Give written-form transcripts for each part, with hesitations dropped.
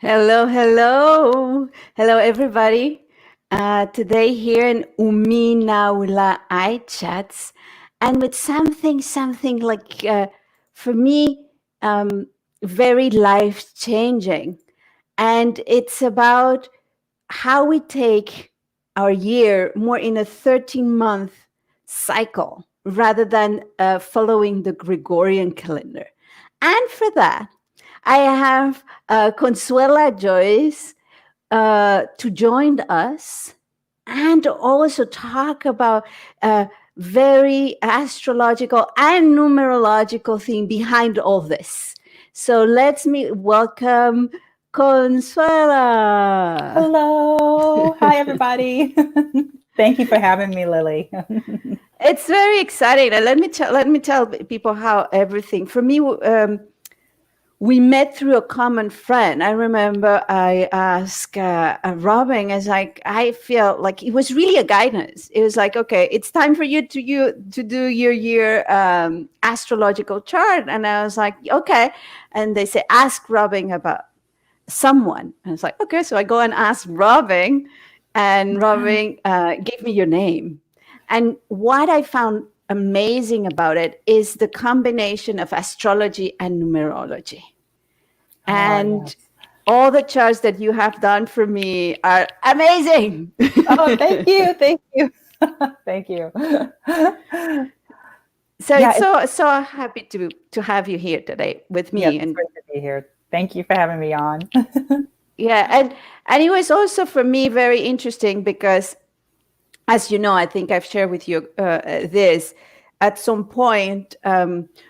Hello, hello. Hello, everybody. Today here in uLa iChats, and with something like, for me, um, very life-changing. And it's about how we take our year more in a 13-month cycle rather than following the Gregorian calendar. And for that, I have Conswella Joyce to join us and also talk about very astrological and numerological thing behind all this. So let's me welcome Conswella. Hello. Hi, everybody. Thank you for having me, Lilly. It's very exciting, and let me tell people how everything for me. We met through a common friend. I remember I asked Robin, as like I feel like it was really a guidance. It was like, okay, it's time for you to do your year astrological chart, and I was like, okay. And they say, ask Robin about someone, and it's like, okay. So I go and ask Robin, and Robin gave me your name. And what I found amazing about it is the combination of astrology and numerology. Oh, And yes. all the charts that you have done for me are amazing. Oh, thank you. Thank you. Thank you. So Yeah, it's so happy to have you here today with yes, me. it's And great to be here. Thank you for having me on. yeah, and it was also for me very interesting because, as you know, I think I've shared with you this at some point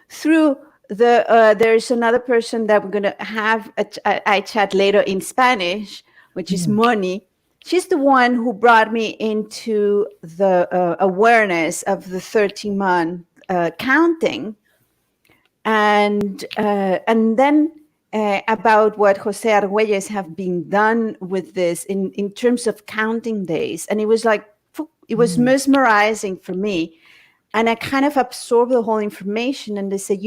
through there's another person that we're going to have I chat later in Spanish, which is Mhm. Moni. She's the one who brought me into the awareness of the 13-month counting, and then about what Jose Argüelles have been done with this in terms of counting days. And it was like, it was Mhm. mesmerizing for me. And I kind of absorbed the whole information. And they said,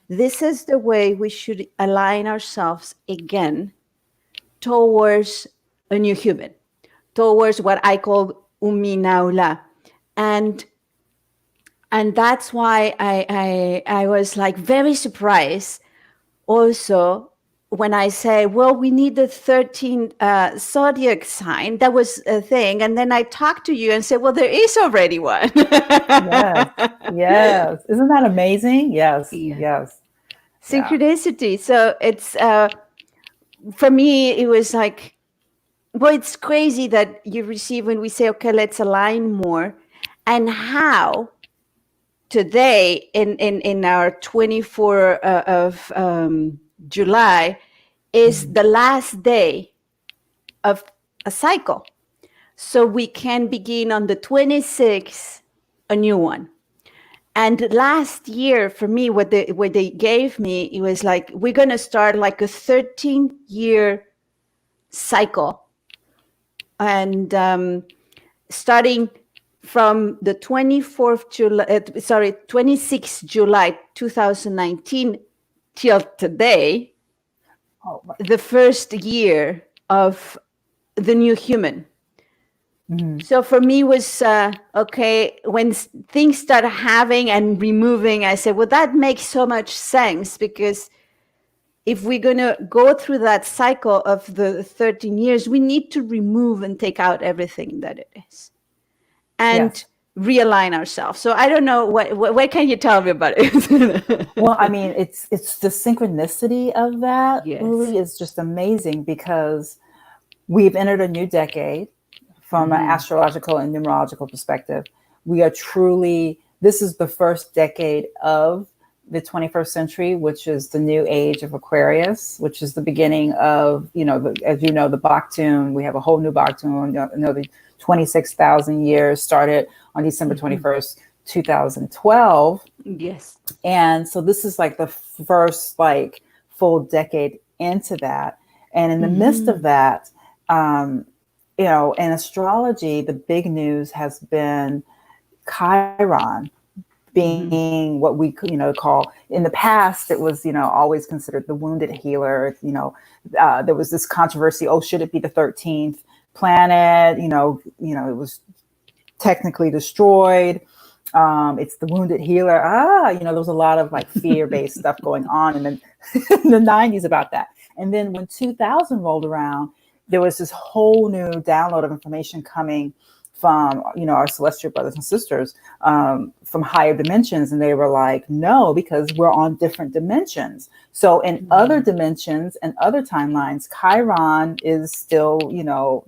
this is the way we should align ourselves again towards a new human, towards what I call uLa. And and that's why I was like very surprised also when I say, well, we need the 13th zodiac sign. That was a thing. And then I talked to you and said, well, there is already one. Yes. Yes. Isn't that amazing? Yes. Yeah. Yes. Yeah. Synchronicity. So it's, for me, it was like, well, it's crazy that you receive when we say, okay, let's align more. And how today in our 24 of July is Mhm. the last day of a cycle. So we can begin on the 26th, a new one. And last year, for me, what they gave me, it was like, we're going to start like a 13-year cycle. And starting from the 26th July 2019 till today, Oh, the first year of the new human. mhm. So for me was okay when things start having and removing. I said, well, that makes so much sense, because if we're going to go through that cycle of the 13 years, we need to remove and take out everything that it is and Yes. realign ourselves. So I don't know what can you tell me about it? Well, I mean, it's the synchronicity of that, Yes. Lily, is just amazing because we've entered a new decade from an Hmm. astrological and numerological perspective. We are truly, this is the first decade of the 21st century, which is the new age of Aquarius, which is the beginning of, as you know, the Baktun. We have a whole new Baktun, another 26,000 years started on December Hmm. 21st, 2012. Yes. And so this is like the first like full decade into that. And in the midst Hmm. of that, um, in astrology, the big news has been Chiron, being what we could, call, in the past, it was, always considered the wounded healer. There was this controversy. Oh, should it be the 13th planet? It was technically destroyed. It's the wounded healer. There was a lot of like fear-based stuff going on in the, in the 90s about that. And then when 2000 rolled around, there was this whole new download of information coming from, our celestial brothers and sisters, from higher dimensions. And they were like, no, because we're on different dimensions. So in other dimensions and other timelines, Chiron is still,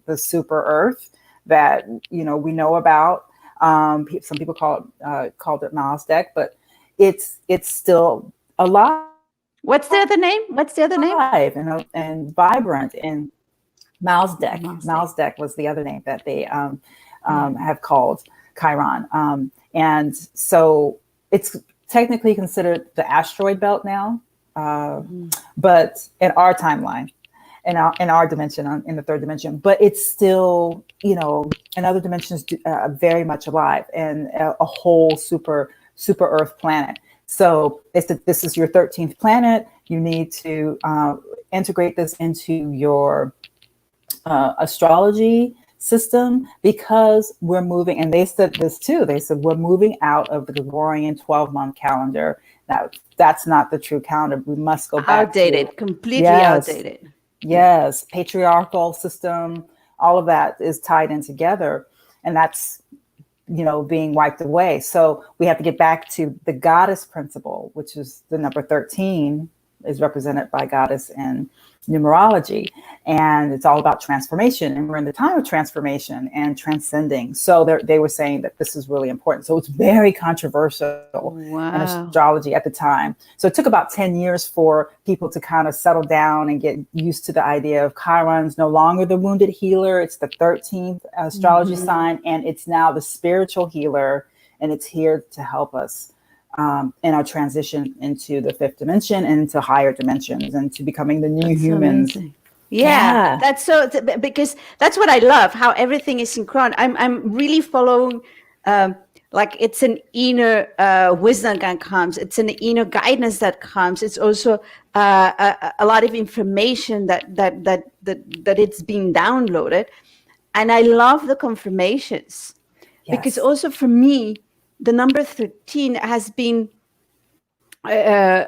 the super earth that, we know about. Some people called it Mazdak, but it's still alive. What's the other name? Alive and vibrant. And Mazdak. Mazdak was the other name that they have called Chiron. And so it's technically considered the asteroid belt now, but in our timeline, in our dimension, in the third dimension, but it's still, in other dimensions, very much alive, and a whole super Earth planet. So they said, this is your 13th planet. You need to integrate this into your astrology system, because we're moving, and they said this too, they said we're moving out of the Gregorian 12-month calendar. Now, that's not the true calendar. We must go back outdated, completely outdated. Yes, patriarchal system, all of that is tied in together, and that's, being wiped away. So we have to get back to the goddess principle, which is the number 13 is represented by goddess in numerology, and it's all about transformation, and we're in the time of transformation and transcending. So they were saying that this is really important. So it's very controversial in astrology at the time. So it took about 10 years for people to kind of settle down and get used to the idea of Chiron's no longer the wounded healer. It's the 13th astrology sign, and it's now the spiritual healer, and it's here to help us in our transition into the fifth dimension and into higher dimensions and to becoming the new humans. Amazing. Yeah, that's so, because that's what I love, how everything is synchronous. I'm really following, like it's an inner wisdom that comes. It's an inner guidance that comes. It's also a lot of information that it's being downloaded, and I love the confirmations, because also for me, the number 13 has been the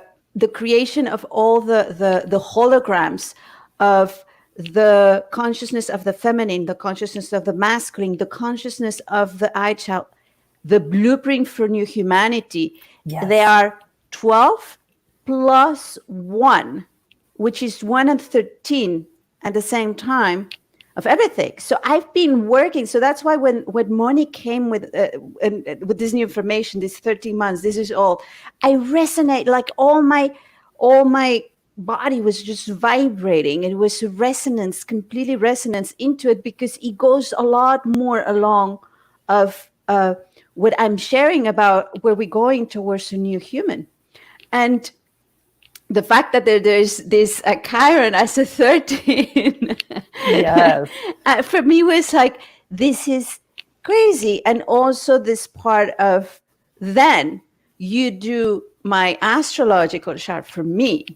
creation of all the holograms of the consciousness of the feminine, the consciousness of the masculine, the consciousness of the I child, the blueprint for new humanity. They are 12 plus 1, which is 1 and 13 at the same time, of everything. So I've been working. So that's why when Moni came with this new information, this 13 months, this is all, I resonate, like all my body was just vibrating. It was resonance, completely resonance into it, because it goes a lot more along of what I'm sharing about where we're going towards a new human. And the fact that there's this Chiron as a 13, for me was like, this is crazy. And also this part of, then you do my astrological chart for me,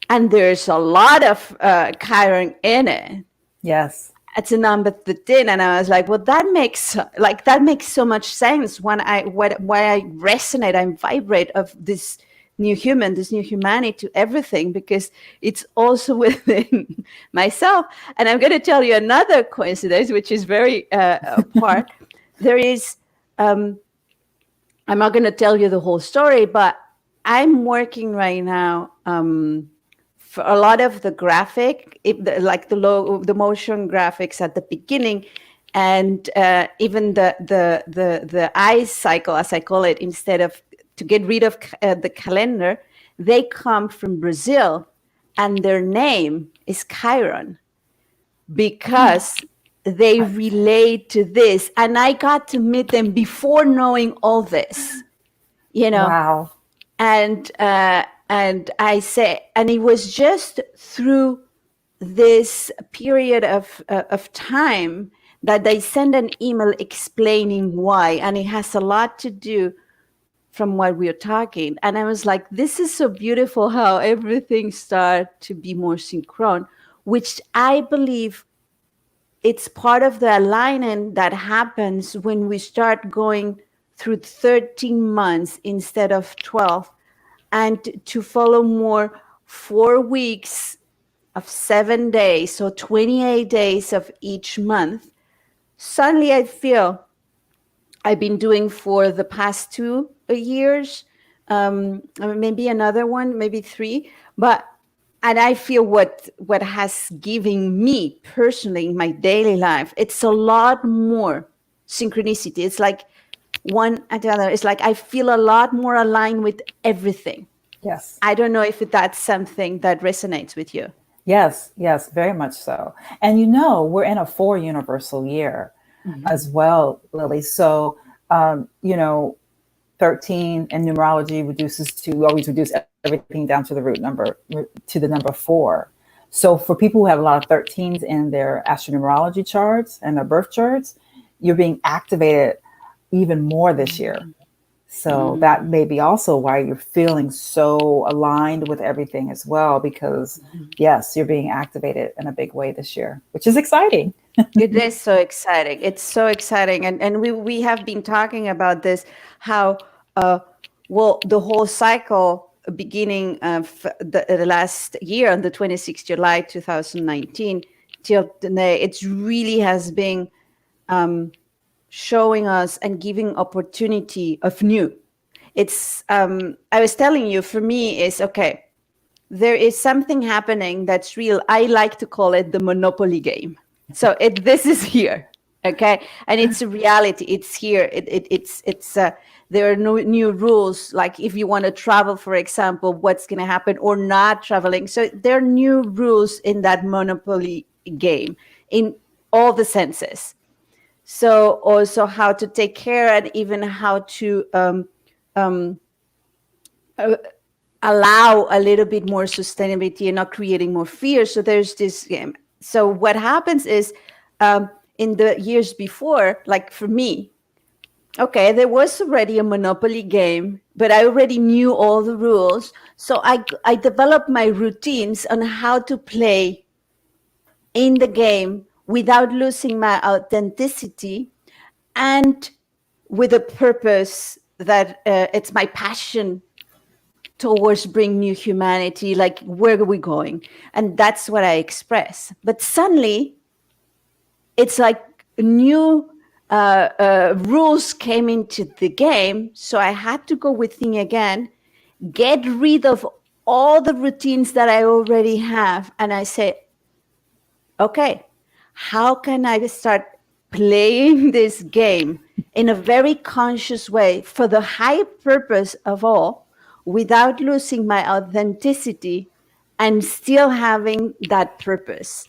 and there's a lot of Chiron in it. Yes. It's a number 13, and I was like, well, that makes so much sense why I resonate and vibrate of this new human, this new humanity, to everything, because it's also within myself. And I'm going to tell you another coincidence, which is very apart. There is, I'm not going to tell you the whole story, but I'm working right now for a lot of the graphic, like the motion graphics at the beginning, and even the eye cycle, as I call it, instead of, to get rid of the calendar, they come from Brazil, and their name is Chiron, because they relate to this. And I got to meet them before knowing all this, Wow. And I say, and it was just through this period of time that they send an email explaining why, and it has a lot to do from what we are talking. And I was like, this is so beautiful how everything started to be more synchron, which I believe it's part of the alignment that happens when we start going through 13 months instead of 12, and to follow more 4 weeks of 7 days, so 28 days of each month. Suddenly I feel I've been doing for the past 2 years, maybe another one, maybe 3, but and I feel what has given me personally in my daily life, it's a lot more synchronicity. It's like one and the other. It's like I feel a lot more aligned with everything. Yes. I don't know if that's something that resonates with you. Yes, yes, very much so. And we're in a 4 universal year as well, Lily. So, 13 in numerology we always reduce everything down to the root number, to the number 4. So for people who have a lot of 13s in their astronumerology charts and their birth charts, you're being activated even more this year. So that may be also why you're feeling so aligned with everything as well, because yes, you're being activated in a big way this year, which is exciting. It is so exciting. It's so exciting. And we have been talking about this, how, the whole cycle beginning of the last year on the 26th July 2019 till today, it really has been showing us and giving opportunity of new. It's, I was telling you, for me, is okay, there is something happening that's real. I like to call it the Monopoly game. So this is here, okay, and it's a reality. It's here. It's there are no new rules. Like if you want to travel, for example, what's going to happen or not traveling. So there are new rules in that Monopoly game in all the senses. So also how to take care and even how to allow a little bit more sustainability and not creating more fear. So there's this game. So what happens is, in the years before, like for me, okay, there was already a Monopoly game, but I already knew all the rules. So I developed my routines on how to play in the game without losing my authenticity, and with a purpose that it's my passion towards bring new humanity, like where are we going? And that's what I express. But suddenly it's like new rules came into the game. So I had to go within again, get rid of all the routines that I already have. And I say, okay, how can I start playing this game in a very conscious way for the high purpose of all, without losing my authenticity and still having that purpose?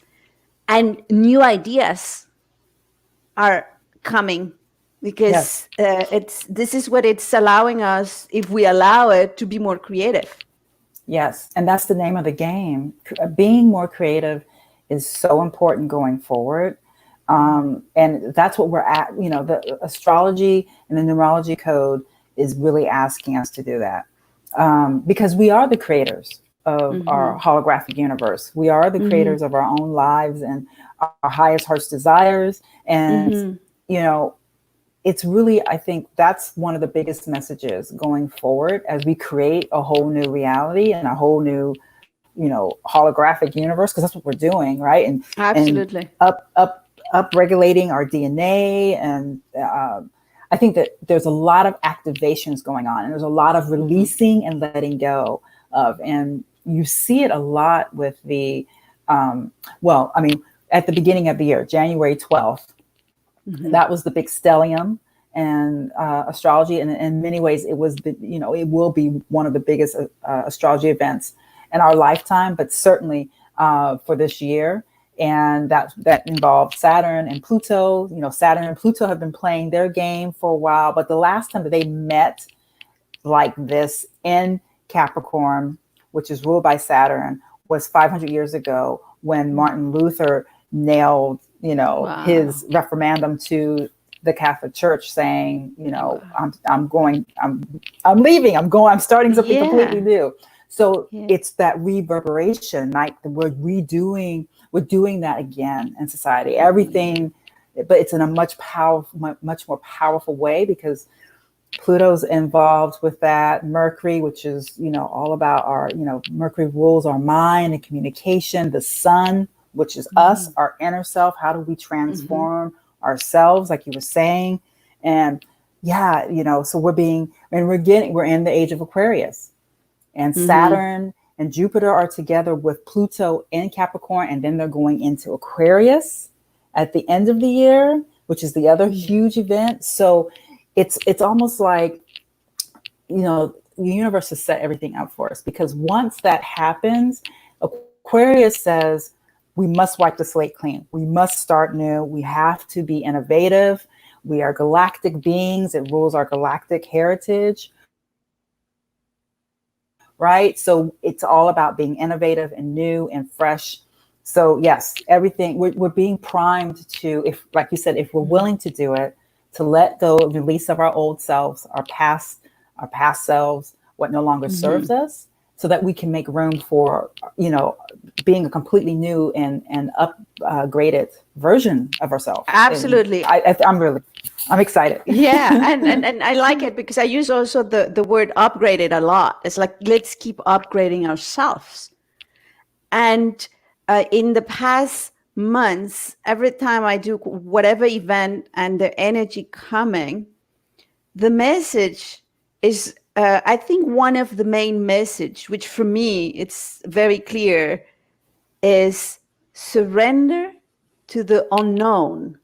And new ideas are coming because this is what it's allowing us, if we allow it, to be more creative. Yes, and that's the name of the game. Being more creative is so important going forward. And that's what we're at. The astrology and the numerology code is really asking us to do that, because we are the creators of our holographic universe. We are the creators of our own lives and our highest heart's desires. And, it's really, I think that's one of the biggest messages going forward as we create a whole new reality and a whole new, holographic universe, because that's what we're doing, right? And absolutely, and up regulating our DNA. And I think that there's a lot of activations going on, and there's a lot of releasing and letting go of. And you see it a lot with the, at the beginning of the year, January 12th, that was the big stellium and astrology. And in many ways, it was it will be one of the biggest astrology events in our lifetime, but certainly for this year. And that involved Saturn and Pluto. Saturn and Pluto have been playing their game for a while, but the last time that they met like this in Capricorn, which is ruled by Saturn, was 500 years ago, when Martin Luther nailed, his referendum to the Catholic Church saying, I'm leaving, I'm starting something completely new. So it's that reverberation, like we're doing that again in society. Everything, but it's in a much more powerful way, because Pluto's involved with that. Mercury, which is, all about our, Mercury rules our mind and communication. The sun, which is us, our inner self. How do we transform ourselves, like you were saying? And so we're in the age of Aquarius, and Saturn and Jupiter are together with Pluto in Capricorn, and then they're going into Aquarius at the end of the year, which is the other huge event. So it's almost like, the universe has set everything up for us, because once that happens, Aquarius says we must wipe the slate clean. We must start new. We have to be innovative. We are galactic beings. It rules our galactic heritage. Right? So it's all about being innovative and new and fresh. So yes, everything, we're being primed to, if, like you said, if we're willing to do it, to let go, release of our old selves, our past selves, what no longer serves us, so that we can make room for, being a completely new and upgraded version of ourselves. Absolutely. I'm excited. Yeah. And I like it, because I use also the word upgraded a lot. It's like, let's keep upgrading ourselves. And in the past months, every time I do whatever event and the energy coming, the message is, I think one of the main message, which for me, it's very clear, is surrender to the unknown,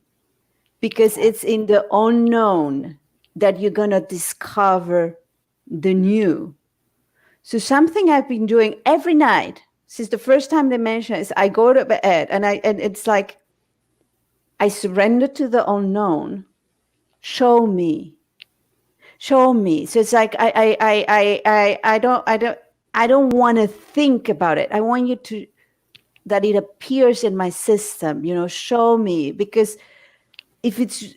because it's in the unknown that you're going to discover the new. So something I've been doing every night since the first time they mentioned is, I go to bed and it's like, I surrender to the unknown. Show me. So it's like, I don't want to think about it. I want you to, that it appears in my system, show me, because if it's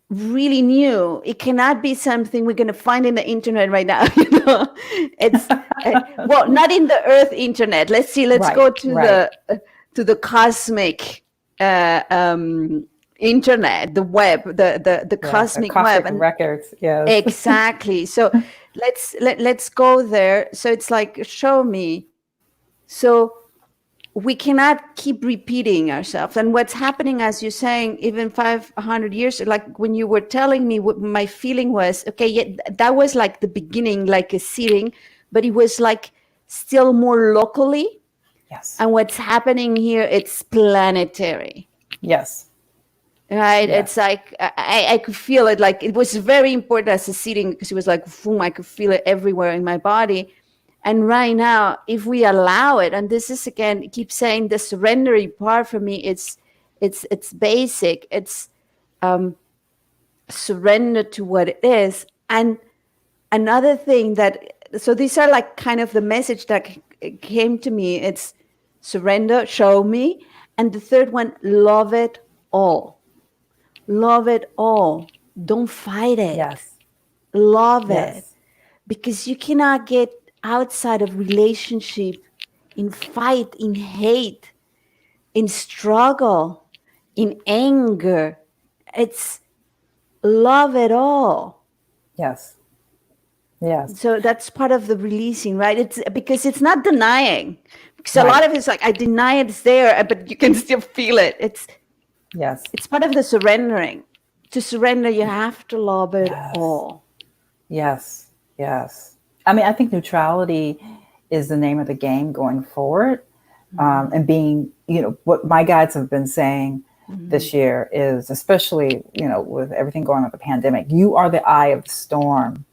really new, it cannot be something we're going to find in the internet right now. It's well, not in the Earth internet. Let's go to the cosmic internet, the web, the cosmic web, and records. Yes, exactly. So let's go there. So it's like, show me. So we cannot keep repeating ourselves. And what's happening, as you're saying, even 500 years, like when you were telling me, what my feeling was, okay, that was like the beginning, like a seeding, but it was like still more locally. Yes. And what's happening here, it's planetary. Yes. Right. Yes. It's like, I could feel it. Like, it was very important as a seeding, because it was like, boom, I could feel it everywhere in my body. And right now, if we allow it, and this is, again, keep saying the surrendering part for me, it's basic. It's surrender to what it is. And another thing so these are like kind of the message that came to me. It's surrender, show me. And the third one, love it all. Love it all. Don't fight it. Yes. Love it. Because you cannot get outside of relationship in fight, in hate, in struggle, in anger. It's love it all. Yes. So that's part of the releasing, right? It's because it's not denying. Because a lot of it's like, I deny it's there, but you can still feel it. It's part of the surrendering. To surrender, you have to love it all. Yes. I mean, I think neutrality is the name of the game going forward. And being, what my guides have been saying this year is, especially, with everything going on with the pandemic, you are the eye of the storm.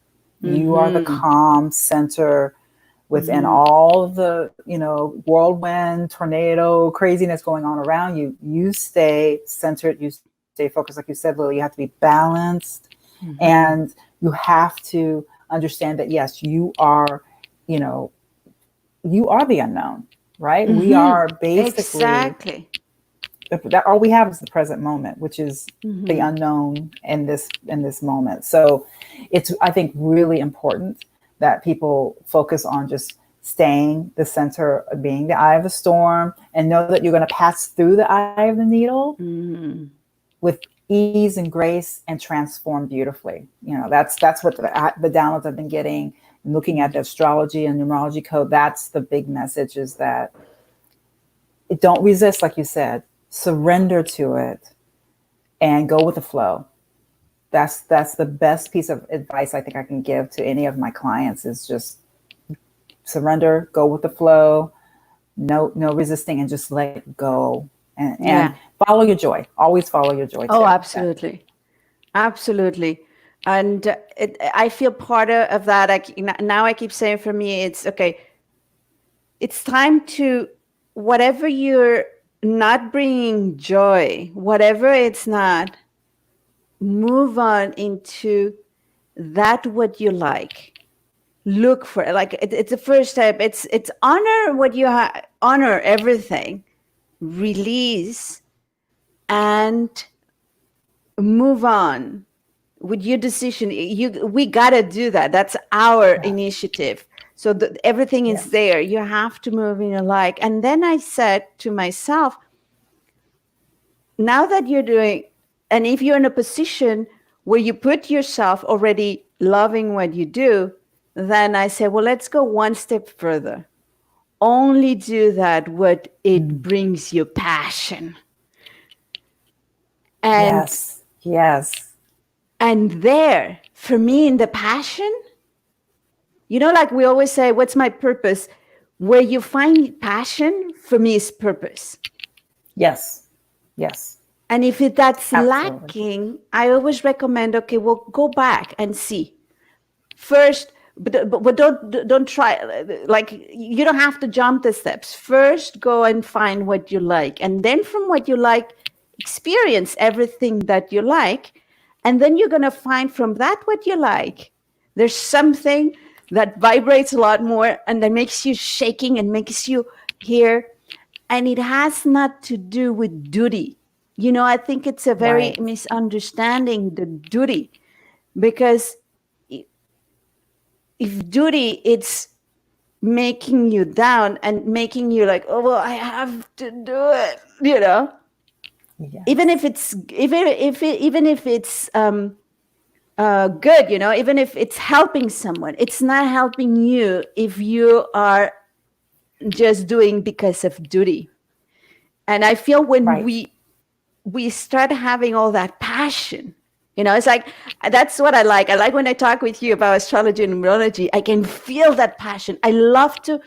You are the calm center within all the, whirlwind, tornado, craziness going on around you. You stay centered, you stay focused. Like you said, Lilly, you have to be balanced, and you have to understand that, yes, you are the unknown, right? We are basically that all we have is the present moment, which is the unknown in this moment. So it's, I think, really important that people focus on just staying the center of being the eye of the storm, and know that you're going to pass through the eye of the needle with ease and grace and transform beautifully. You know, that's what the downloads I've been getting, looking at the astrology and numerology code. That's the big message, is that don't resist, like you said, surrender to it and go with the flow. That's the best piece of advice I think I can give to any of my clients, is just surrender, go with the flow, no resisting, and just let go, and follow your joy. Always follow your joy. Oh, absolutely. Absolutely. And I feel part of that. Now I keep saying, for me, it's okay. It's time to, whatever you're not bringing joy, whatever it's not, move on into that what you like. Look for it. Like it's the first step. It's honor what you honor everything, release, and move on with your decision. We gotta do that. That's our initiative. So everything is there. You have to move in your like. And then I said to myself, now that you're doing, and if you're in a position where you put yourself already loving what you do, then I say, well, let's go one step further. Only do that what it brings you passion. And yes. And there, for me, in the passion, you know, like we always say, what's my purpose? Where you find passion, for me, is purpose. Yes. And if that's lacking, I always recommend, okay, well, go back and see. First, but don't try, like, you don't have to jump the steps. First, go and find what you like. And then from what you like, experience everything that you like. And then you're going to find from that what you like. There's something that vibrates a lot more and that makes you shaking and makes you hear. And it has not to do with duty. You know, I think it's a very misunderstanding, the duty. Because if duty, it's making you down and making you like, oh, well, I have to do it, you know? Yes. Even if it's good, you know, even if it's helping someone, it's not helping you if you are just doing because of duty. And I feel when we start having all that passion, you know, it's like, that's what I like. I like when I talk with you about astrology and numerology, I can feel that passion. I love to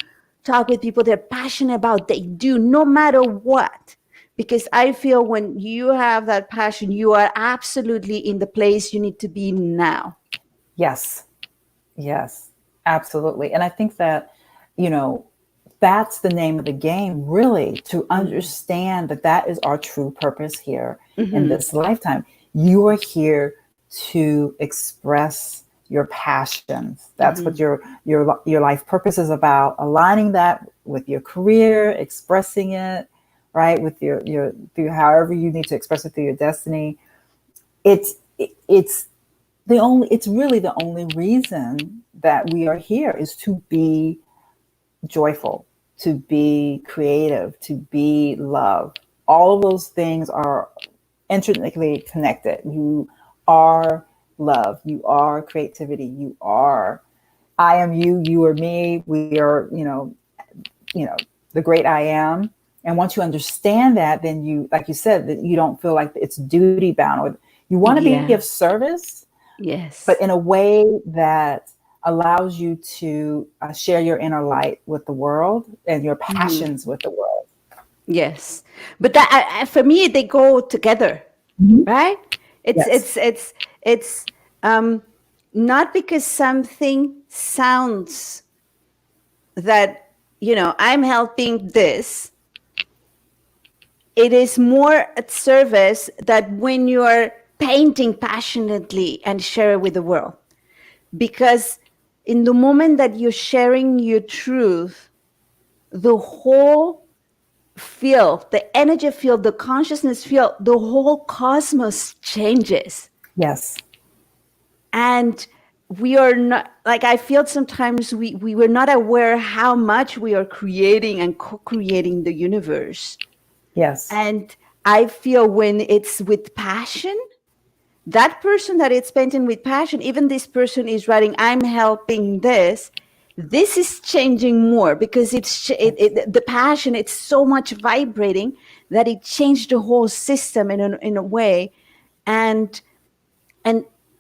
talk with people they're passionate about, they do, no matter what. Because I feel when you have that passion, you are absolutely in the place you need to be now. Yes, absolutely. And I think that, you know, that's the name of the game, really, to understand that is our true purpose here in this lifetime. You are here to express your passions. That's what your life purpose is about, aligning that with your career, expressing it, right, with your through however you need to express it through your destiny. It's really the only reason that we are here, is to be joyful, to be creative, to be love. All of those things are intrinsically connected. You are love, you are creativity, you are, I am you, you are me, we are, you know, the great I am. And once you understand that, then you, like you said, that you don't feel like it's duty bound, or you want to be of service, but in a way that allows you to share your inner light with the world and your passions with the world. Yes, but that for me, they go together, right? It's not because something sounds that, you know, I'm helping this. It is more at service that when you are painting passionately and share it with the world. Because in the moment that you're sharing your truth, the whole field, the energy field, the consciousness field, the whole cosmos changes. Yes. And we are not, like, I feel sometimes we were not aware how much we are creating and co-creating the universe. Yes. And I feel when it's with passion, that person that it's painting with passion, even this person is writing, I'm helping this is changing more, because the passion, it's so much vibrating that it changed the whole system in a way. And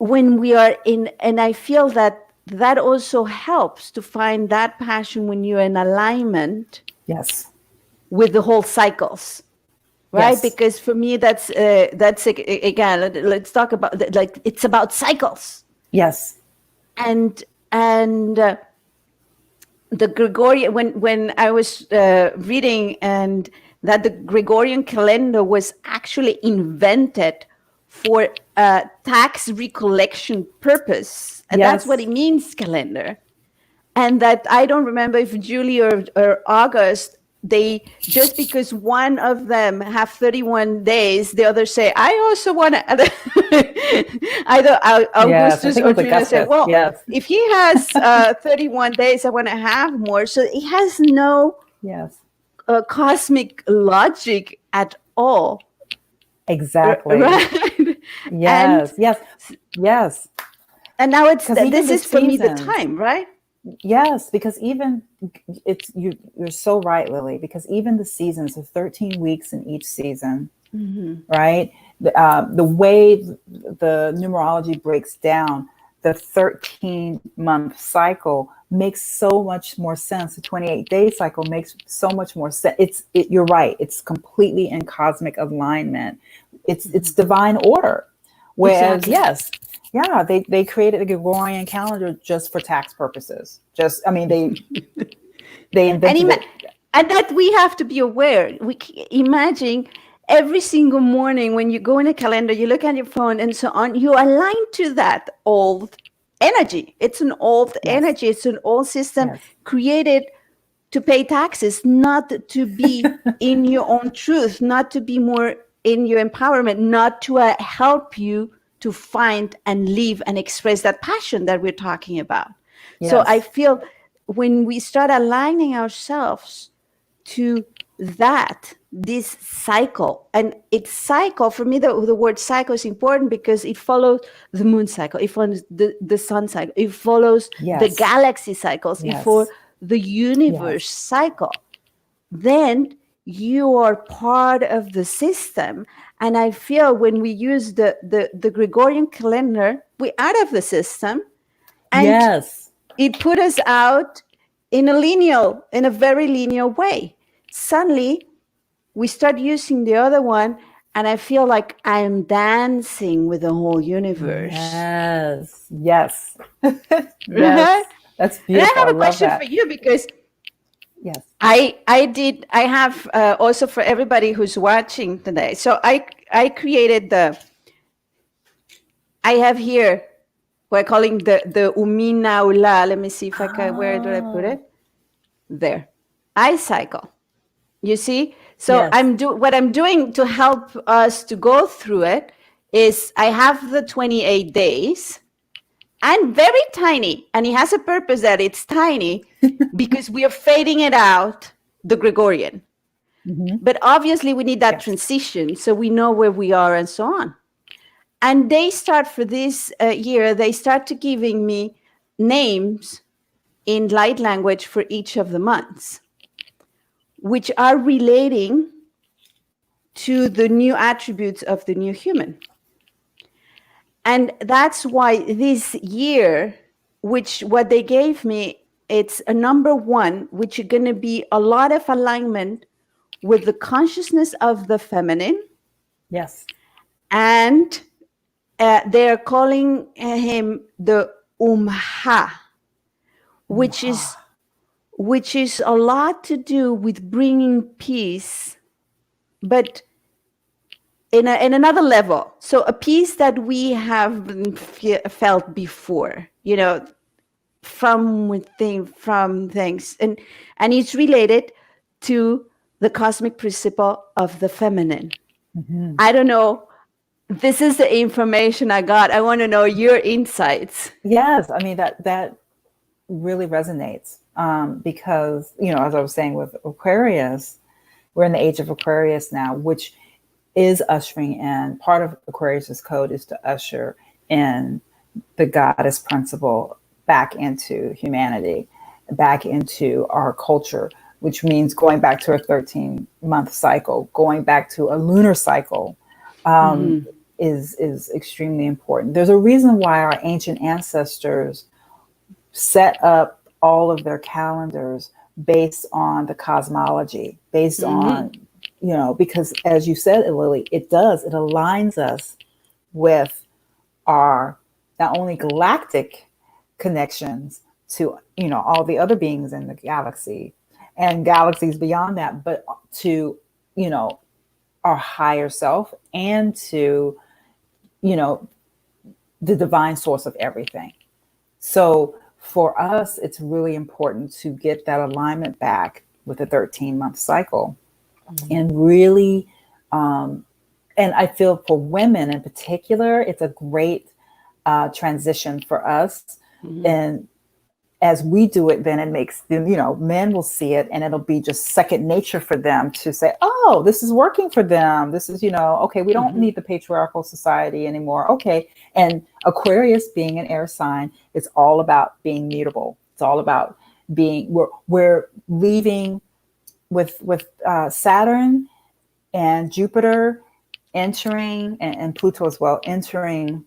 when we are in, and I feel that also helps to find that passion when you're in alignment. Yes. With the whole cycles. Right, Yes. because for me, that's again. Let's talk about, like, it's about cycles. Yes. And the Gregorian, when I was reading, and that the Gregorian calendar was actually invented for tax recollection purpose, and Yes. that's what it means, calendar. And that, I don't remember if Julie or August, they, just because one of them have 31 days, the others say, I also want to. Either Augustus or Julia said, well, yes. if he has 31 days, I want to have more. So it has no Yes. Cosmic logic at all. Exactly. Right? Yes. Yes. And now this is for me the seasons. time, right? Yes, because even you're so right, Lily, because even the seasons of 13 weeks in each season, right? The way the numerology breaks down, the 13-month cycle makes so much more sense. The 28-day cycle makes so much more sense. You're right. It's completely in cosmic alignment. It's divine order. Whereas, Exactly. yes. Yeah, they created the Gregorian calendar just for tax purposes. They invented it. And that we have to be aware. Imagine every single morning when you go in a calendar, you look at your phone and so on, you align to that old energy. It's an old energy. It's an old system created to pay taxes, not to be in your own truth, not to be more in your empowerment, not to help you to find and live and express that passion that we're talking about. Yes. So I feel when we start aligning ourselves to this cycle, and it's cycle, for me, the word cycle is important because it follows the moon cycle, it follows the sun cycle, it follows the galaxy cycles, it follows the universe cycle. Then you are part of the system. And I feel when we use the Gregorian calendar, we're out of the system. And it put us out in a very linear way. Suddenly, we start using the other one, and I feel like I'm dancing with the whole universe. Yes. Right? That's beautiful. And I have a question for you, because I have also for everybody who's watching today. So I created I have here, we're calling the Umina uLa. Let me see if I can, where did I put it? There. I cycle. You see? So what I'm doing to help us to go through it is I have the 28 days, and very tiny, and it has a purpose that it's tiny because we are fading it out, the Gregorian. But obviously we need that transition so we know where we are and so on. And they start for this year, they start to giving me names in light language for each of the months, which are relating to the new attributes of the new human. And that's why this year, what they gave me, it's a number 1, which is going to be a lot of alignment with the consciousness of the feminine. Yes. And they're calling him the Umha, which is a lot to do with bringing peace, but in another level. So a peace that we haven't felt before, from within, from things, and it's related to the cosmic principle of the feminine. Mm-hmm. I don't know. This is the information I got. I want to know your insights. Yes, I mean that really resonates because, you know, as I was saying with Aquarius, we're in the age of Aquarius now, which is ushering in, part of Aquarius's code is to usher in the goddess principle back into humanity, back into our culture, which means going back to a 13-month cycle, going back to a lunar cycle, is extremely important. There's a reason why our ancient ancestors set up all of their calendars based on the cosmology, based on, you know, because as you said, Lily, it aligns us with our not only galactic connections to, you know, all the other beings in the galaxy and galaxies beyond that, but to, you know, our higher self and to, you know, the divine source of everything. So for us, it's really important to get that alignment back with a 13-month cycle and really, and I feel for women in particular, it's a great transition for us. And as we do it, then it makes them, you know, men will see it and it'll be just second nature for them to say, oh, this is working for them. This is, you know, okay, we don't need the patriarchal society anymore. Okay. And Aquarius being an air sign, it's all about being mutable. It's all about being, we're leaving with Saturn and Jupiter entering, and Pluto as well, entering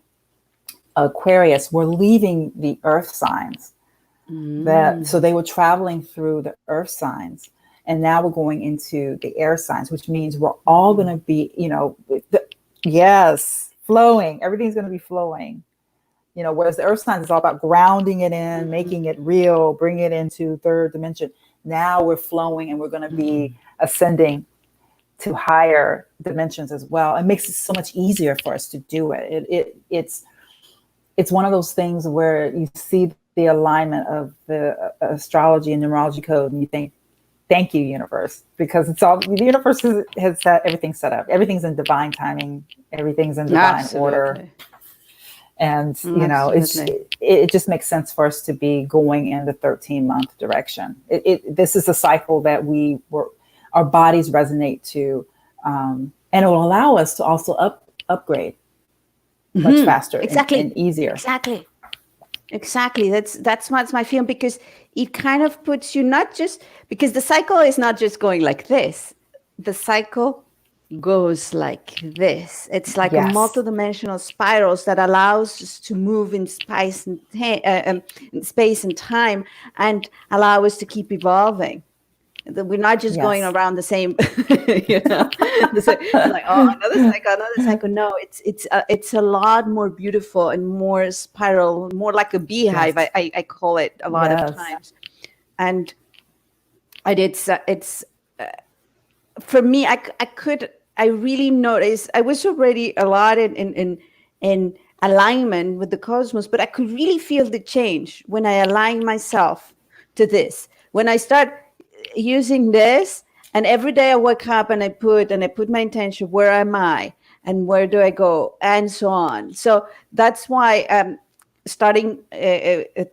Aquarius. We're leaving the earth signs. That so they were traveling through the earth signs, and now we're going into the air signs, which means we're all going to be, you know, flowing. Everything's going to be flowing, you know, whereas the earth signs is all about grounding it in, making it real, bringing it into third dimension. Now we're flowing and we're going to be ascending to higher dimensions as well. It makes it so much easier for us to do it. It's one of those things where you see the alignment of the astrology and numerology code, and you think, thank you, universe, because it's all, the universe has set everything set up. Everything's in divine timing. Everything's in divine order. And, you know, it just makes sense for us to be going in the 13-month direction. This is a cycle that our bodies resonate to, and it will allow us to also upgrade much faster and easier. Exactly. That's what's my feeling, because it kind of puts you not just, because the cycle is not just going like this. The cycle goes like this. It's like a multidimensional spirals that allows us to move in space and time, and allow us to keep evolving. We're not just going around the same, you know, like, oh, another cycle. No, it's a lot more beautiful and more spiral, more like a beehive. I call it a lot of times, and it's for me. I really noticed I was already a lot in alignment with the cosmos, but I could really feel the change when I align myself to this. When I start using this, and every day I wake up and I put my intention, where am I and where do I go, and so on. So that's why starting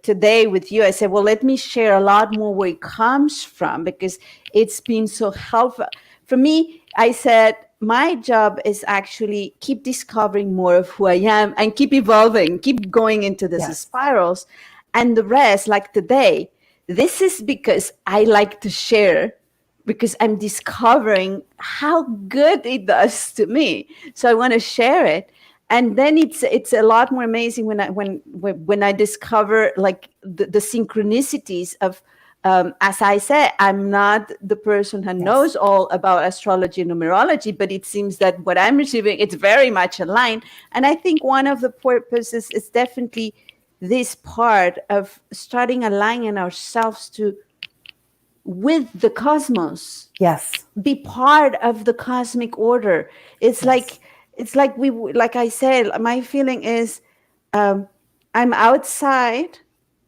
today with you, I said, well, let me share a lot more where it comes from, because it's been so helpful for me. I said my job is actually keep discovering more of who I am and keep evolving, keep going into these spirals, and the rest, like today, this is because I like to share, because I'm discovering how good it does to me. So I want to share it. And then it's a lot more amazing when I discover like the synchronicities of, as I said, I'm not the person who knows all about astrology and numerology, but it seems that what I'm receiving, it's very much aligned. And I think one of the purposes is definitely this part of starting aligning ourselves with the cosmos. Be part of the cosmic order. It's like I said, my feeling is I'm outside.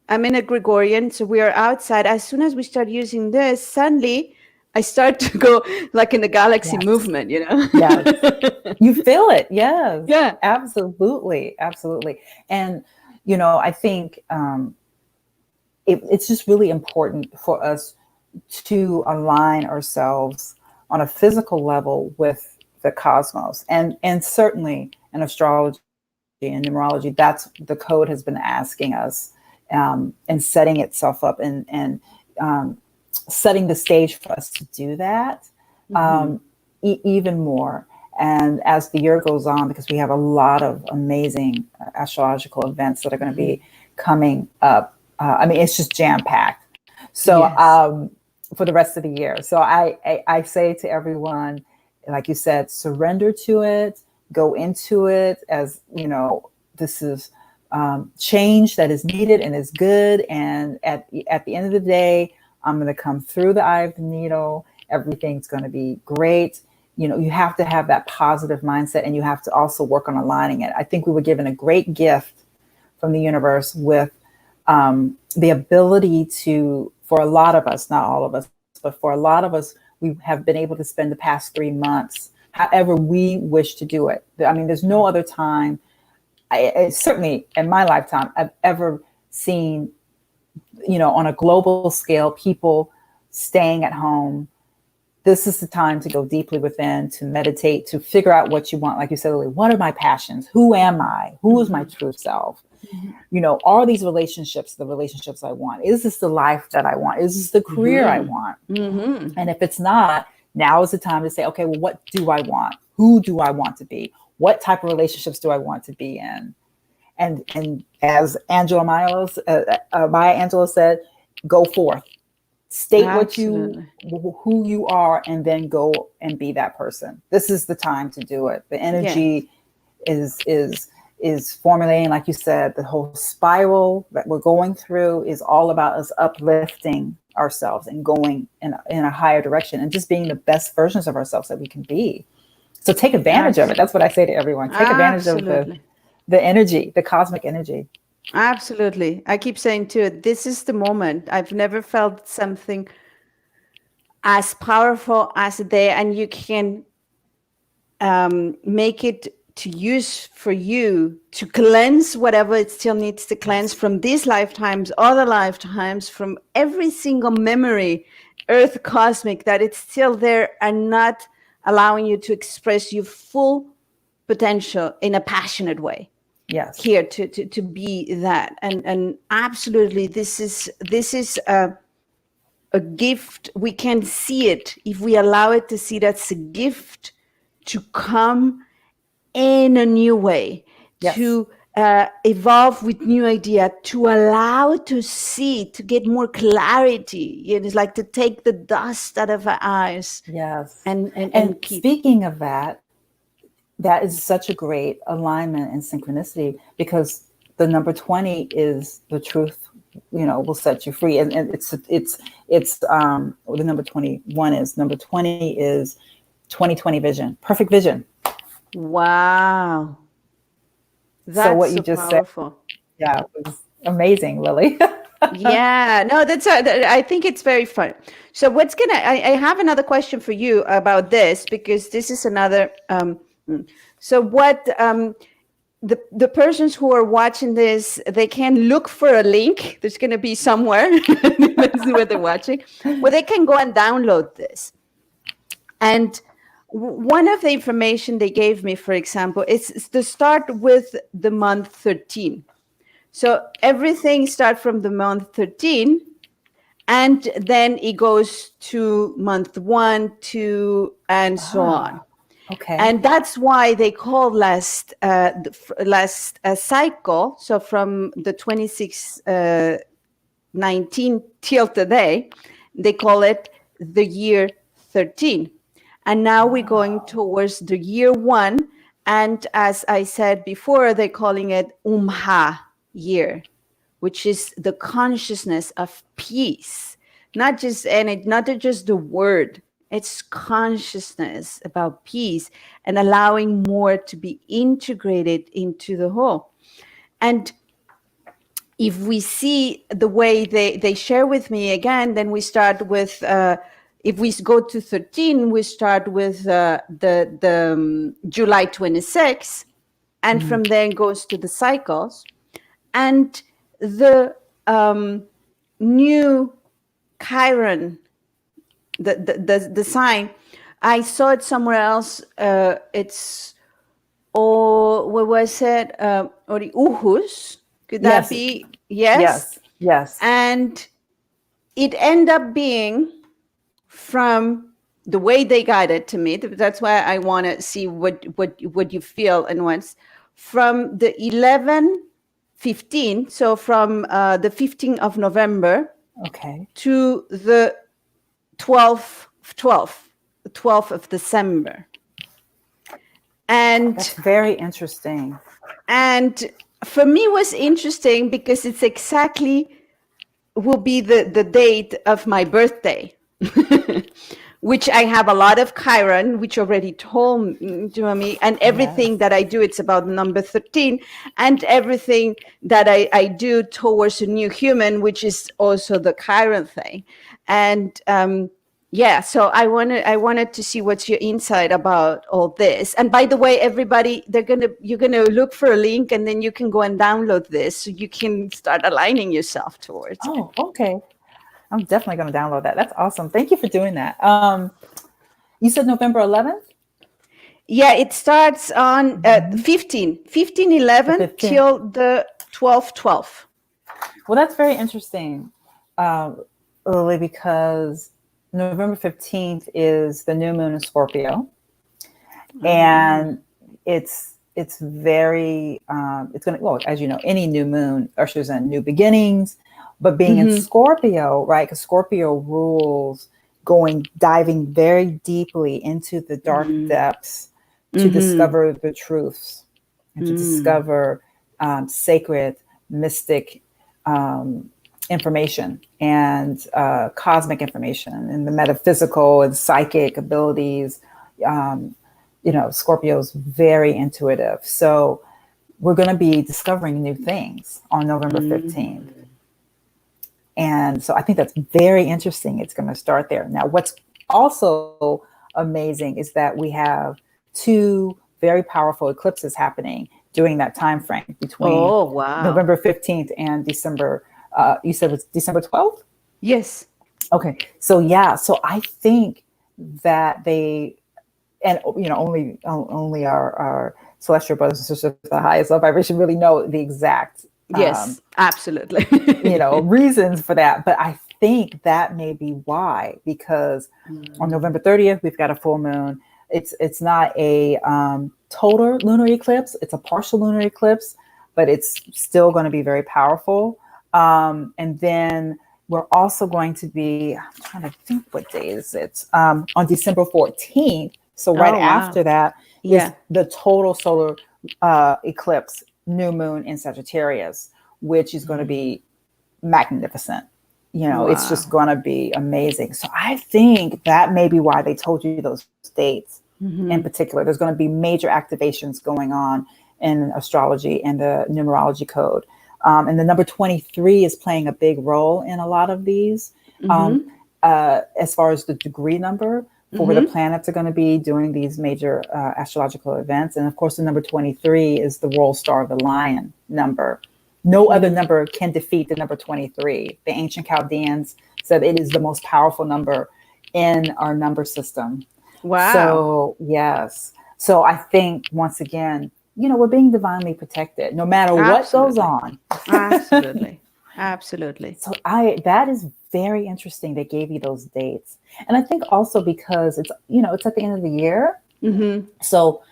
I'm in a Gregorian, so we are outside. As soon as we start using this, suddenly I start to go like in the galaxy Yes. movement, you know? Yes. You feel it. Yes. Yeah. Absolutely. Absolutely. And, you know, I think it's just really important for us to align ourselves on a physical level with the cosmos. And certainly in astrology and numerology, that's the code has been asking us, and setting itself up, and setting the stage for us to do that, even more. And as the year goes on, because we have a lot of amazing astrological events that are going to be coming up, I mean, it's just jam packed. So Yes. for the rest of the year, so I say to everyone, like you said, surrender to it, go into it as, you know, this is change that is needed and is good. And at the end of the day, I'm going to come through the eye of the needle. Everything's going to be great. You know, you have to have that positive mindset, and you have to also work on aligning it. I think we were given a great gift from the universe with the ability to, for a lot of us, not all of us, but for a lot of us, we have been able to spend the past 3 months however we wish to do it. I mean, there's no other time, certainly in my lifetime, I've ever seen, you know, on a global scale, people staying at home. This is the time to go deeply within, to meditate, to figure out what you want. Like you said, Lily, what are my passions? Who am I? Who is my true self? You know, are these relationships the relationships I want? Is this the life that I want? Is this the career I want? And if it's not, now is the time to say, okay, well, what do I want? Who do I want to be? What type of relationships do I want to be in? And as Maya Angelou said, go forth, state Absolutely. who you are, and then go and be that person. This is the time to do it. The energy is formulating, like you said, the whole spiral that we're going through is all about us uplifting ourselves and going in a higher direction, and just being the best versions of ourselves that we can be. So take advantage of it. That's what I say to everyone. Take advantage of the energy, the cosmic energy. Absolutely. I keep saying to it, this is the moment. I've never felt something as powerful as a day, and you can make it to use for you to cleanse whatever it still needs to cleanse from these lifetimes, other lifetimes, from every single memory, earth cosmic, that it's still there and not allowing you to express your full potential in a passionate way. Yes. Here to be that. And absolutely, this is a gift. We can see it if we allow it to see. That's a gift to come in a new way, to evolve with new idea, to allow to see, to get more clarity. It is like to take the dust out of our eyes. Yes. And speaking of that, that is such a great alignment and synchronicity, because the number 20 is the truth, you know, will set you free. And it's the number 21 is, number 20 is 2020 vision, perfect vision. Wow. That's so what you just powerful. Said, yeah, it was amazing, Lily. Yeah, no, I think it's very fun. So I have another question for you about this, because this is another, so what, the persons who are watching this, they can look for a link. There's going to be somewhere, depends on where they're watching, where they can go and download this. And one of the information they gave me, for example, is to start with the month 13. So everything starts from the month 13, and then it goes to month 1, 2, and so on. Okay. And that's why they call last cycle, so from the 2619 till today, they call it the year 13. And now we're going towards the year 1. And as I said before, they're calling it year, which is the consciousness of peace. Not just the word, it's consciousness about peace and allowing more to be integrated into the whole. And if we see the way they share with me again, then we start with if we go to 13, we start with the July 26th, and from there it goes to the cycles. And the new Chiron, the sign, I saw it somewhere else. It's, or what was it? Or the Uhus? Could that be? Yes. Yes. And it ended up being, from the way they guided to me, that's why I want to see what you feel and what's from the 11-15, so from the 15th of November to the 12th of December. And that's very interesting. And for me it was interesting because it's exactly will be the date of my birthday. Which I have a lot of Chiron, which already told me, and everything that I do, it's about number 13, and everything that I do towards a new human, which is also the Chiron thing. And so I wanted to see what's your insight about all this. And by the way, everybody, you're gonna look for a link, and then you can go and download this so you can start aligning yourself towards it. Oh, okay. I'm definitely going to download that. That's awesome. Thank you for doing that. You said November 11th? Yeah, it starts on 15/11 till the 12/12. Well, that's very interesting, Lily, because November 15th is the new moon in Scorpio. And it's very, it's going to, well, as you know, any new moon ushers in new beginnings. But being in Scorpio, right? Because Scorpio rules diving very deeply into the dark depths to discover the truths and to discover sacred, mystic information and cosmic information and the metaphysical and psychic abilities. Scorpio's very intuitive. So we're going to be discovering new things on November 15th. And so I think that's very interesting. It's going to start there. Now, what's also amazing is that we have two very powerful eclipses happening during that time frame between November 15th and December. You said it was December 12th? Yes. Okay. So I think that they, and only our celestial brothers and sisters of the highest love vibration really know the exact yes, absolutely. reasons for that. But I think that may be why, because on November 30th, we've got a full moon. It's not a total lunar eclipse. It's a partial lunar eclipse, but it's still going to be very powerful. And then we're also going to be, I'm trying to think what day is it, on December 14th. So after that is the total solar eclipse, new moon in Sagittarius, which is going to be magnificent. It's just going to be amazing. So I think that may be why they told you those dates in particular. There's going to be major activations going on in astrology and the numerology code. And the number 23 is playing a big role in a lot of these, as far as the degree number for where the planets are going to be doing these major astrological events. And of course, the number 23 is the royal star of the lion number. No other number can defeat the number 23. The ancient Chaldeans said it is the most powerful number in our number system. Wow. So, yes. So I think, once again, we're being divinely protected no matter what goes on. Absolutely. Absolutely. So that is very interesting. They gave you those dates. And I think also because it's, it's at the end of the year. So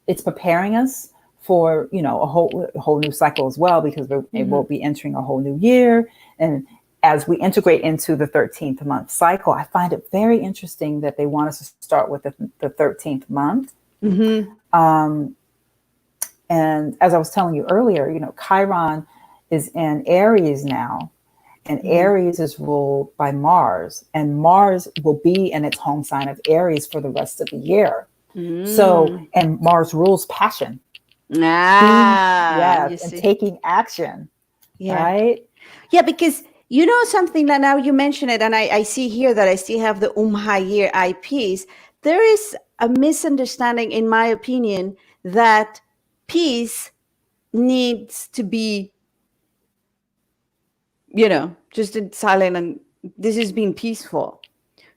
it's preparing us for, a whole new cycle as well, because we will be entering a whole new year. And as we integrate into the 13th month cycle, I find it very interesting that they want us to start with the 13th month. And as I was telling you earlier, Chiron is in Aries now, and Aries is ruled by Mars, and Mars will be in its home sign of Aries for the rest of the year. So, and Mars rules passion. And taking action. Right? Yeah, because You know something that now you mention it, and I see here that I still have the Hayir eyepiece. There is a misunderstanding, in my opinion, that peace needs to be, just in silent, and this is being peaceful.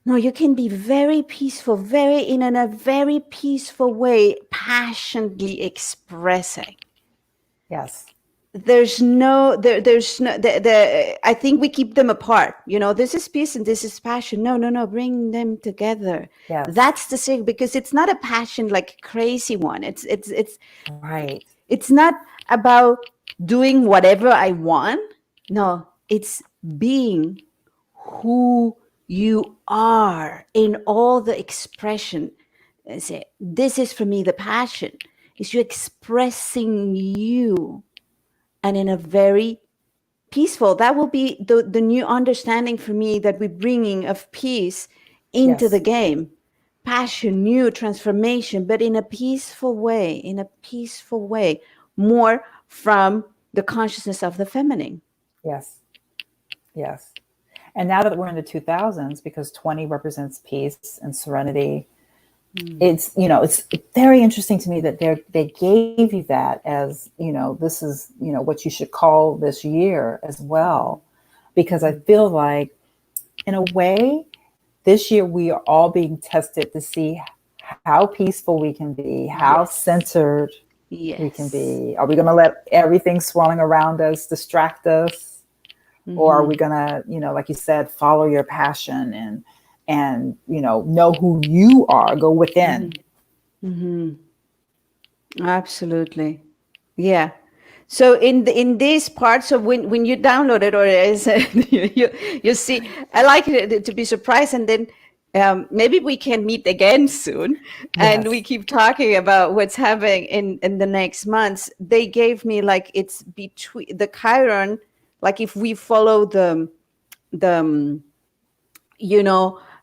No, you can be very peaceful, in a very peaceful way, passionately expressing. Yes. There's no I think we keep them apart. This is peace and this is passion. No, bring them together. Yes. That's the thing, because it's not a passion like a crazy one. It's right. It's not about doing whatever I want. No, it's being who you are in all the expression. Say, this is for me the passion. Is you expressing you, and in a very peaceful. That will be the new understanding for me, that we're bringing of peace into the game. Passion, new transformation, but in a peaceful way. More from the consciousness of the feminine. Yes. And now that we're in the 2000s, because 20 represents peace and serenity, it's very interesting to me that they gave you that as, this is, what you should call this year as well. Because I feel like, in a way, this year we are all being tested to see how peaceful we can be, how centered we can be. Are we going to let everything swirling around us distract us? Or are we going to, like you said, follow your passion and know who you are, go within? Absolutely. Yeah. So in these parts of when you download it, or as you see, I like it to be surprised, and then maybe we can meet again soon, and we keep talking about what's happening in the next months. They gave me like it's between the Chiron, like if we follow the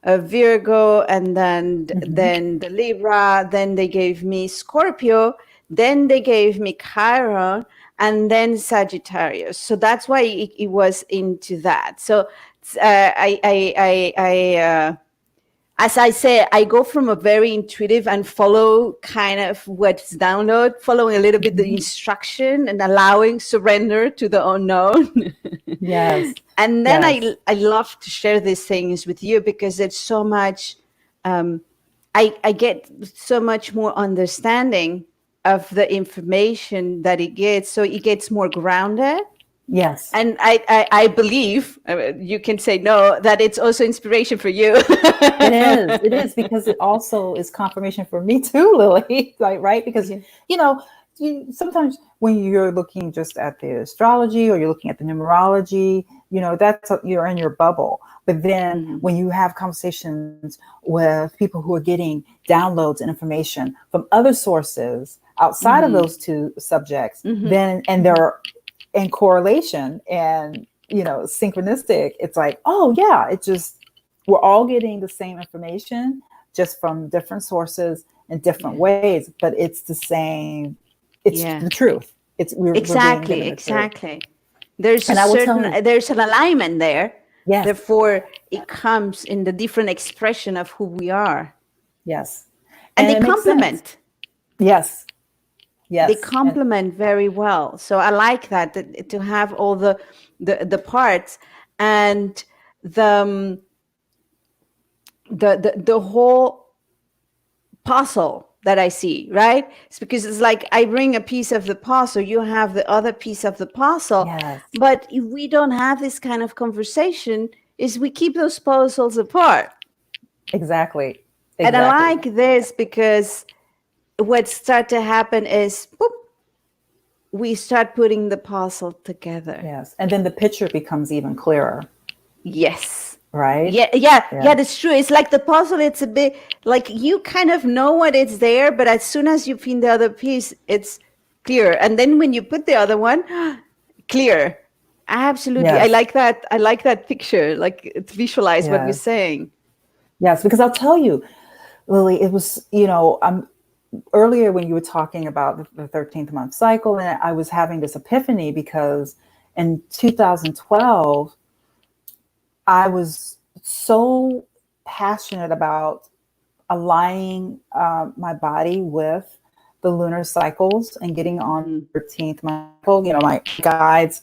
Virgo, and then the Libra, then they gave me Scorpio, then they gave me Chiron, and then Sagittarius. So that's why it was into that. So as I say, I go from a very intuitive and follow kind of what's download, following a little bit the instruction and allowing surrender to the unknown. Yes. And then I love to share these things with you, because it's so much, I get so much more understanding of the information that it gets. So it gets more grounded. Yes. And I believe, you can say no, that it's also inspiration for you. It is, because it also is confirmation for me too, Lily. Right? Because, you sometimes when you're looking just at the astrology, or you're looking at the numerology, you're in your bubble. But then when you have conversations with people who are getting downloads and information from other sources outside of those two subjects, then, and they're in correlation and, synchronistic, it's like, oh yeah, it's just, we're all getting the same information, just from different sources in different ways, but it's the same. It's the truth. Exactly. There's there's an alignment there. Yes. Therefore, it comes in the different expression of who we are. Yes. And they complement. Yes. They complement very well. So I like that to have all the parts and the whole puzzle that I see, right? It's because it's like I bring a piece of the puzzle, you have the other piece of the puzzle. Yes. But if we don't have this kind of conversation, is we keep those puzzles apart. Exactly. And I like this, because what start to happen is, boop, we start putting the puzzle together. Yes. And then the picture becomes even clearer. Yes. Right? Yeah, that's true. It's like the puzzle, it's a bit like you kind of know what it's there, but as soon as you pin the other piece, it's clear. And then when you put the other one, clear. Absolutely. Yes. I like that picture, like it's visualize what we're saying. Yes, because I'll tell you, Lily, it was, earlier when you were talking about the 13th month cycle, and I was having this epiphany, because in 2012, I was so passionate about aligning my body with the lunar cycles and getting on the 13th cycle. My guides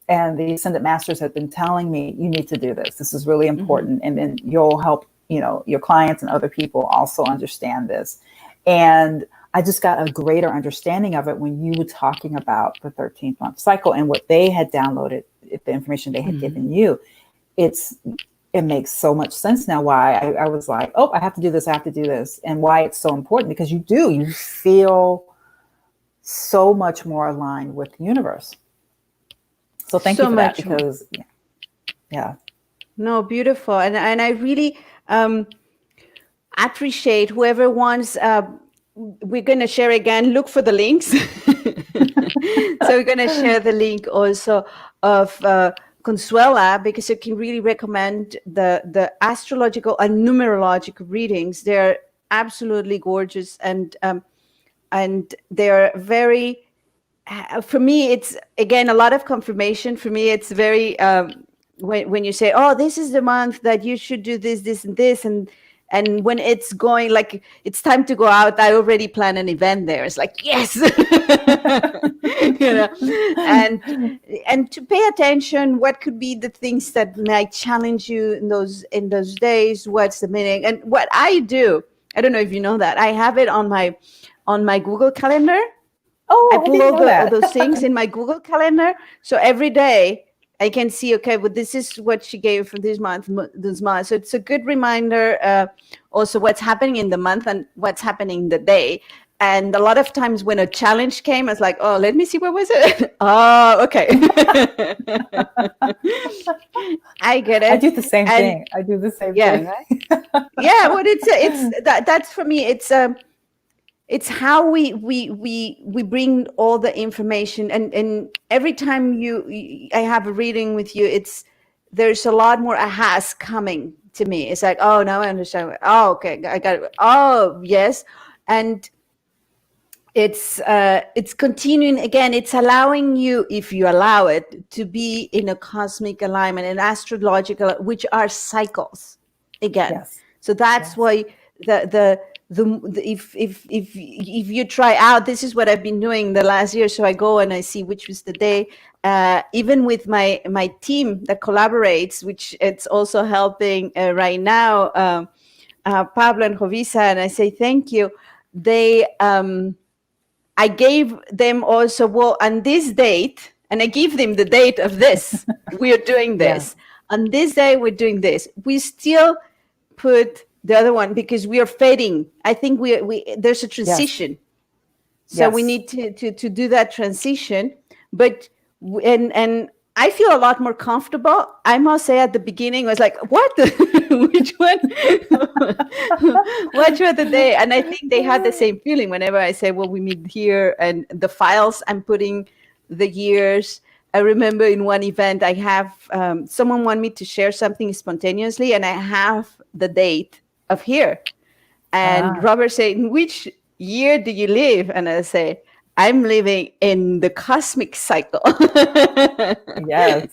and the ascendant masters had been telling me, you need to do this. This is really important. And then you'll help, your clients and other people also understand this. And I just got a greater understanding of it when you were talking about the 13th month cycle and what they had downloaded, the information they had given you. It makes so much sense now why I was like, oh, I have to do this, and why it's so important, because you feel so much more aligned with the universe. So thank you for that, because yeah. No, beautiful. And I really appreciate whoever wants, we're going to share again, look for the links. So we're going to share the link also of Conswella, because I can really recommend the astrological and numerological readings. They're absolutely gorgeous, and they're very, for me, it's again a lot of confirmation. For me, it's very when you say, oh, this is the month that you should do this, this, and this, and when it's going, like, it's time to go out, I already plan an event there. It's like, yes. And to pay attention, what could be the things that might challenge you in those days? What's the meaning? And what I do, I don't know if you know that, I have it on my Google Calendar. Oh, I put all those things in my Google Calendar. So every day I can see, okay, well, this is what she gave for this month. So it's a good reminder, also what's happening in the month and what's happening in the day. And a lot of times when a challenge came, I was like, oh, let me see, what was it? Oh, okay. I get it. I do the same thing. Right? Yeah, well, that's for me. It's how we bring all the information, and every time I have a reading with you, there's a lot more ahas coming to me. It's like, oh, now I understand. Oh, okay, I got it. Oh, yes. And it's continuing again. It's allowing you, if you allow it, to be in a cosmic alignment and astrological, which are cycles again. Yes. So that's why if you try out, this is what I've been doing the last year. So I go and I see which was the day, even with my team that collaborates, which it's also helping right now, Pablo and Jovisa, and I say thank you. I gave them also, well, on this date, and I give them the date of this, we are doing this. On this day, we're doing this. We still put the other one because we are fading. I think there's a transition. So we need to do that transition. But, and I feel a lot more comfortable. I must say at the beginning, I was like, what? Which one? Which one the day? And I think they had the same feeling whenever I say, well, we meet here, and the files, I'm putting the years. I remember in one event, I have someone want me to share something spontaneously, and I have the date of here. And Robert said, in which year do you live? And I say, I'm living in the cosmic cycle. Yes.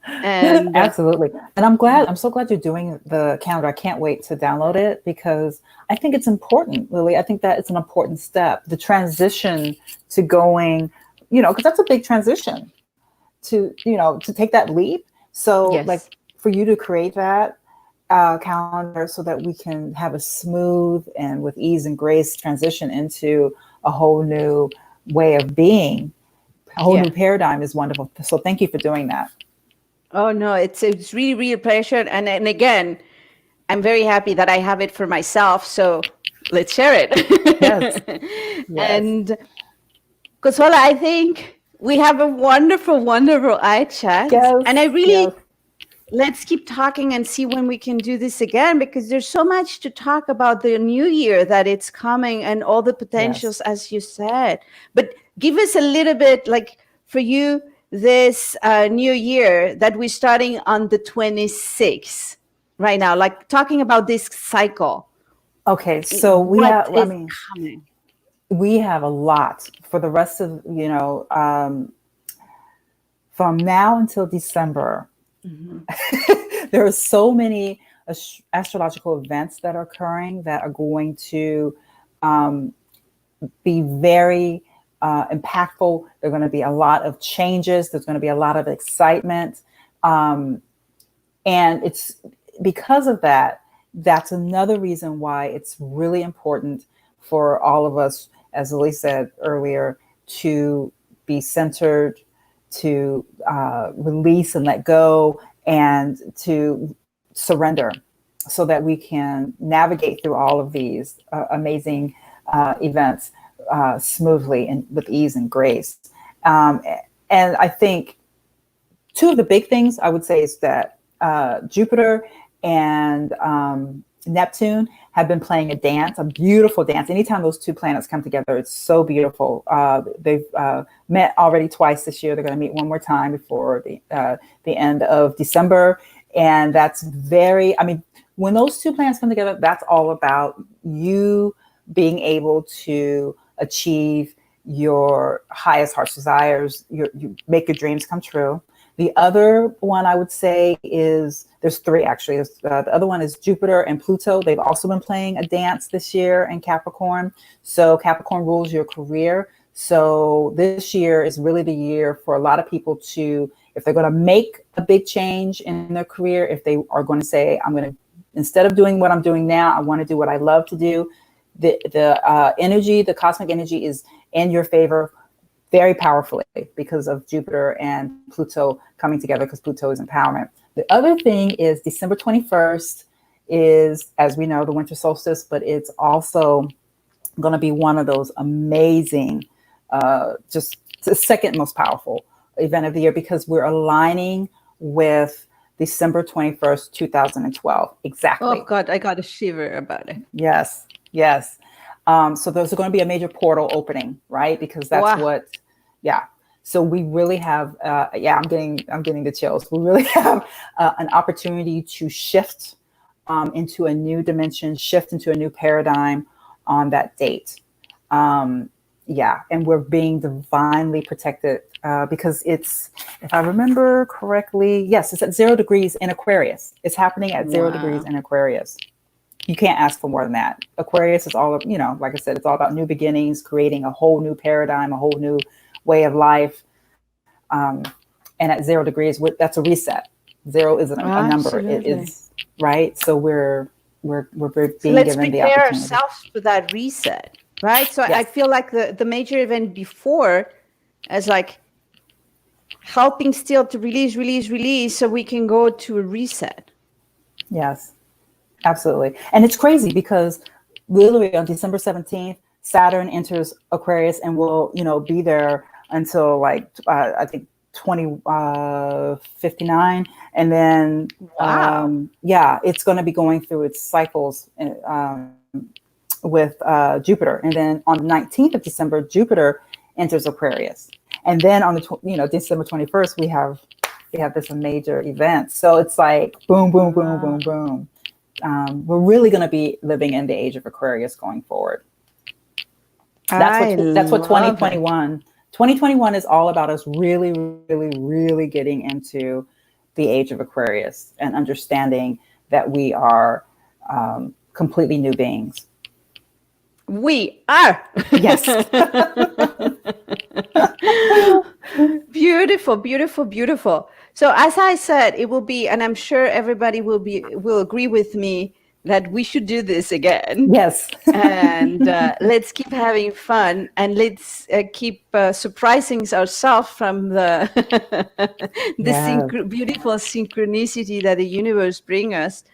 And absolutely. And I'm so glad you're doing the calendar. I can't wait to download it, because I think it's important, Lily. I think that it's an important step, the transition to going, because that's a big transition to take that leap. So like for you to create that calendar so that we can have a smooth and with ease and grace transition into a whole new way of being, a whole new paradigm is wonderful. So thank you for doing that. Oh, no, it's really, really a pleasure. And again, I'm very happy that I have it for myself. So let's share it. Yes. And Conswella, I think we have a wonderful, wonderful eye chat. And I really, let's keep talking and see when we can do this again, because there's so much to talk about the new year that it's coming and all the potentials, as you said. But give us a little bit, like for you, this new year that we're starting on the 26th right now, like talking about this cycle. Okay, so we have a lot for the rest of, from now until December. There are so many astrological events that are occurring that are going to be very impactful. There are going to be a lot of changes. There's going to be a lot of excitement. And it's because of that, that's another reason why it's really important for all of us, as Lilly said earlier, to be centered, to release and let go, and to surrender, so that we can navigate through all of these amazing events smoothly and with ease and grace. And I think two of the big things I would say is that Jupiter and Neptune have been playing a dance, a beautiful dance. Anytime those two planets come together, it's so beautiful. They've met already twice this year. They're going to meet one more time before the end of December. And that's very, I mean, when those two planets come together, that's all about you being able to achieve your highest heart's desires, you make your dreams come true. The other one I would say is, there's three actually. The other one is Jupiter and Pluto. They've also been playing a dance this year in Capricorn. So Capricorn rules your career. So this year is really the year for a lot of people to, if they're going to make a big change in their career, if they are going to say, I'm going to, instead of doing what I'm doing now, I want to do what I love to do. The energy, the cosmic energy is in your favor very powerfully because of Jupiter and Pluto coming together, because Pluto is empowerment. The other thing is December 21st is, as we know, the winter solstice, but it's also going to be one of those amazing, just the second most powerful event of the year, because we're aligning with December 21st, 2012. Exactly. Oh God, I got a shiver about it. Yes. Yes. So there's going to be a major portal opening, right? Because that's what, yeah. So we really have, I'm getting the chills. We really have an opportunity to shift into a new dimension, shift into a new paradigm on that date. And we're being divinely protected because it's, if I remember correctly, yes, it's at 0 degrees in Aquarius. It's happening at 0 degrees in Aquarius. You can't ask for more than that. Aquarius is all, like I said, it's all about new beginnings, creating a whole new paradigm, a whole new way of life. And at 0 degrees, that's a reset. 0 isn't a number. It is, right? So we're being given the opportunity. Let's prepare ourselves for that reset, right? So yes. I feel like the major event before as like helping still to release so we can go to a reset. Yes. Absolutely. And it's crazy because literally on December 17th, Saturn enters Aquarius and will, be there until like, I think 2059. And then, it's going to be going through its cycles with Jupiter. And then on the 19th of December, Jupiter enters Aquarius. And then on the, December 21st, we have this major event. So it's like boom, boom, boom, boom, boom. We're really going to be living in the age of Aquarius going forward. That's what 2021 is all about, us really, really, really getting into the age of Aquarius and understanding that we are completely new beings. We are. Yes. Beautiful, beautiful, beautiful. So as I said, it will be, and I'm sure everybody will agree with me that we should do this again. Yes. And let's keep having fun, and let's keep surprising ourselves from the beautiful synchronicity that the universe brings us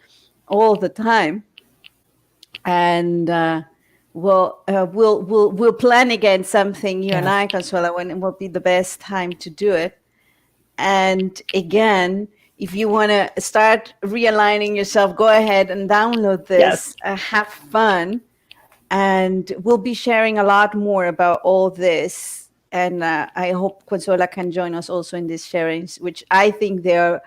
all the time. And we'll plan again something, you and I, Conswella, when it will be the best time to do it. And again, if you want to start realigning yourself, go ahead and download this. Have fun. And we'll be sharing a lot more about all this. And I hope Conswella can join us also in these sharings, which I think they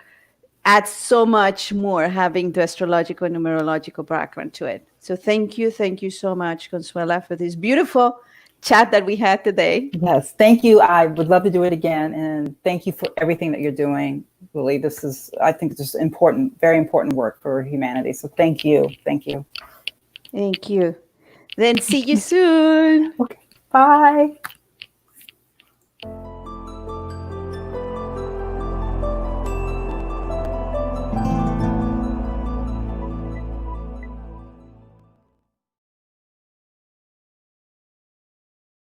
add so much more, having the astrological numerological background to it. So thank you so much, Conswella, for this beautiful chat that we had today. Yes, thank you. I would love to do it again. And thank you for everything that you're doing, Lilly. This is, I think, just important, very important work for humanity. So thank you. Thank you. Thank you. Then see you soon. Okay, bye.